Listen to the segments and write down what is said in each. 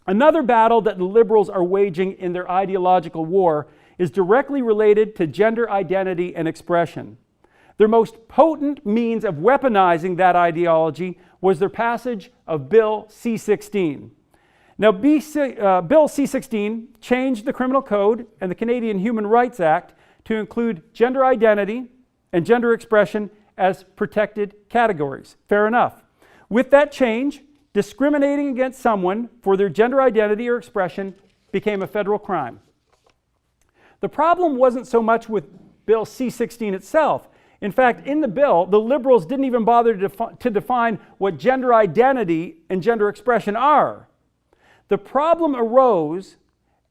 Another battle that the liberals are waging in their ideological war is directly related to gender identity and expression. Their most potent means of weaponizing that ideology was their passage of Bill C-16. Now, Bill C-16 changed the Criminal Code and the Canadian Human Rights Act to include gender identity and gender expression as protected categories. Fair enough. With that change, discriminating against someone for their gender identity or expression became a federal crime. The problem wasn't so much with Bill C-16 itself. In fact, in the bill, the Liberals didn't even bother to define what gender identity and gender expression are. The problem arose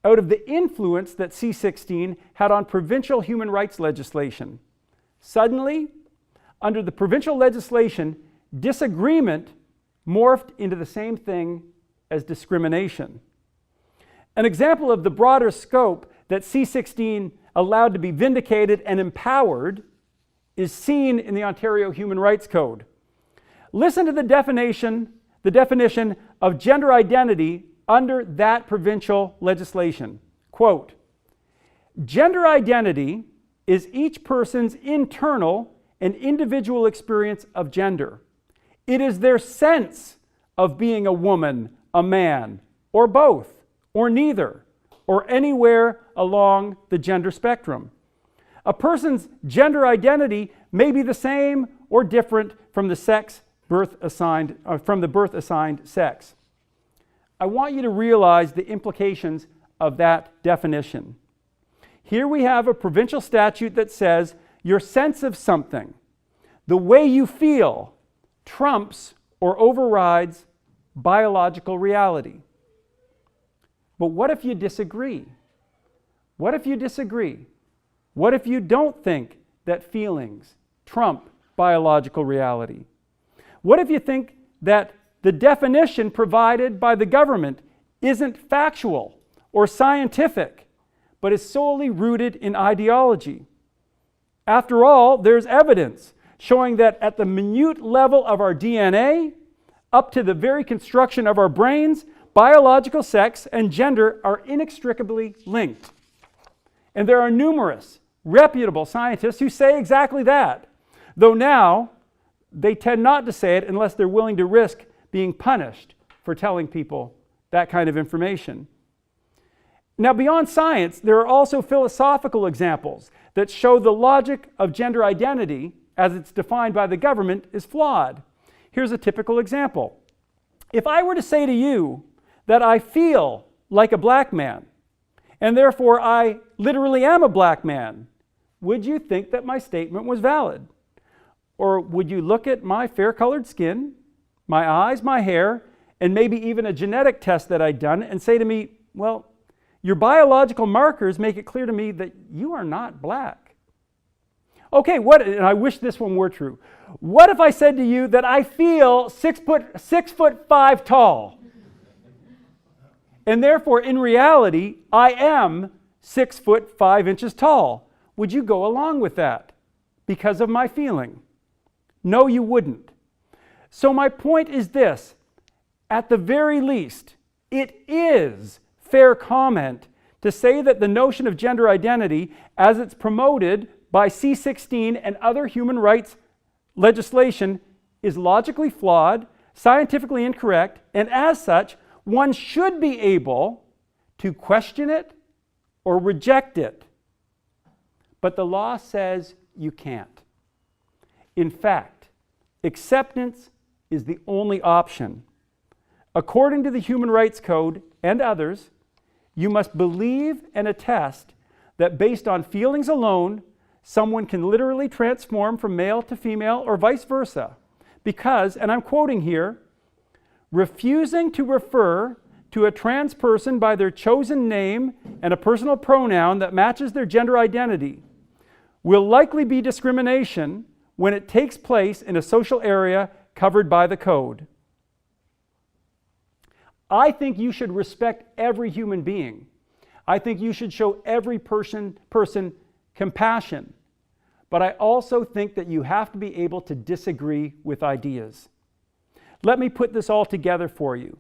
out of the influence that C-16 had on provincial human rights legislation. Suddenly, under the provincial legislation, disagreement morphed into the same thing as discrimination. An example of the broader scope that C-16 allowed to be vindicated and empowered is seen in the Ontario Human Rights Code. Listen to the definition of gender identity under that provincial legislation. Quote, "Gender identity is each person's internal and individual experience of gender. It is their sense of being a woman, a man, or both, or neither, or anywhere along the gender spectrum. A person's gender identity may be the same or different from the birth assigned sex." I want you to realize the implications of that definition. Here we have a provincial statute that says your sense of something, the way you feel, trumps or overrides biological reality. But what if you disagree? What if you disagree? What if you don't think that feelings trump biological reality? What if you think that the definition provided by the government isn't factual or scientific, but is solely rooted in ideology? After all, there's evidence showing that at the minute level of our DNA, up to the very construction of our brains, biological sex and gender are inextricably linked. And there are numerous reputable scientists who say exactly that, though now they tend not to say it unless they're willing to risk being punished for telling people that kind of information. Now, beyond science, there are also philosophical examples that show the logic of gender identity, as it's defined by the government, is flawed. Here's a typical example. If I were to say to you that I feel like a black man, and therefore I literally am a black man, would you think that my statement was valid? Or would you look at my fair-colored skin, my eyes, my hair, and maybe even a genetic test that I'd done and say to me, well, your biological markers make it clear to me that you are not black? Okay, and I wish this one were true. What if I said to you that I feel 6'5" tall? And therefore, in reality, I am 6'5" tall. Would you go along with that because of my feeling? No, you wouldn't. So my point is this: at the very least, it is fair comment to say that the notion of gender identity, as it's promoted by C-16 and other human rights legislation, is logically flawed, scientifically incorrect, and as such, one should be able to question it or reject it. But the law says you can't. In fact, acceptance is the only option. According to the Human Rights Code and others, you must believe and attest that based on feelings alone, someone can literally transform from male to female or vice versa. Because, and I'm quoting here, refusing to refer to a trans person by their chosen name and a personal pronoun that matches their gender identity will likely be discrimination when it takes place in a social area covered by the code. I think you should respect every human being. I think you should show every person compassion. But I also think that you have to be able to disagree with ideas. Let me put this all together for you.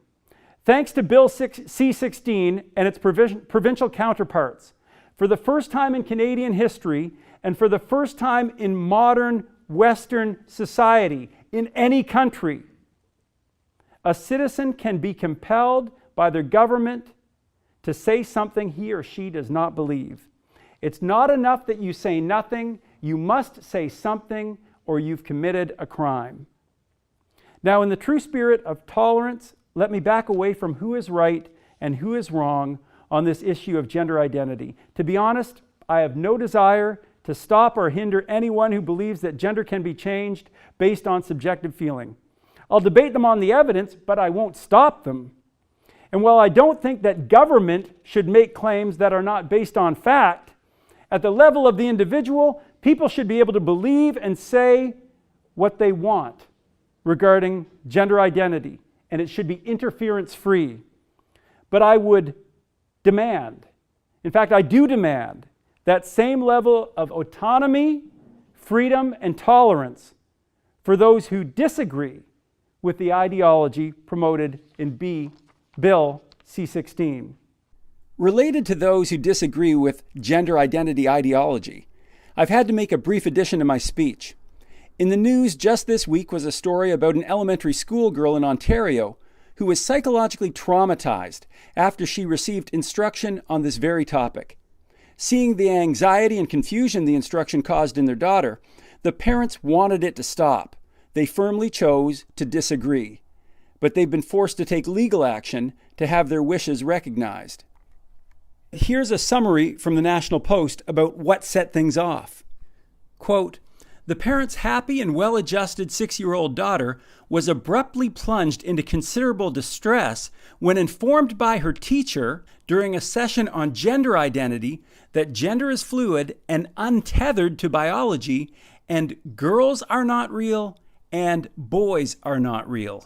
Thanks to Bill C-16 and its provincial counterparts, for the first time in Canadian history and for the first time in modern Western society, in any country, a citizen can be compelled by their government to say something he or she does not believe. It's not enough that you say nothing, you must say something or you've committed a crime. Now, in the true spirit of tolerance, let me back away from who is right and who is wrong on this issue of gender identity. To be honest, I have no desire to stop or hinder anyone who believes that gender can be changed based on subjective feeling. I'll debate them on the evidence, but I won't stop them. And while I don't think that government should make claims that are not based on fact, at the level of the individual, people should be able to believe and say what they want regarding gender identity, and it should be interference-free. But I would demand, in fact, I do demand, that same level of autonomy, freedom, and tolerance for those who disagree with the ideology promoted in Bill C-16. Related to those who disagree with gender identity ideology, I've had to make a brief addition to my speech. In the news just this week was a story about an elementary school girl in Ontario who was psychologically traumatized after she received instruction on this very topic. Seeing the anxiety and confusion the instruction caused in their daughter, the parents wanted it to stop. They firmly chose to disagree, but they've been forced to take legal action to have their wishes recognized. Here's a summary from the National Post about what set things off. Quote, "The parent's happy and well-adjusted 6-year-old daughter was abruptly plunged into considerable distress when informed by her teacher during a session on gender identity that gender is fluid and untethered to biology, and girls are not real and boys are not real."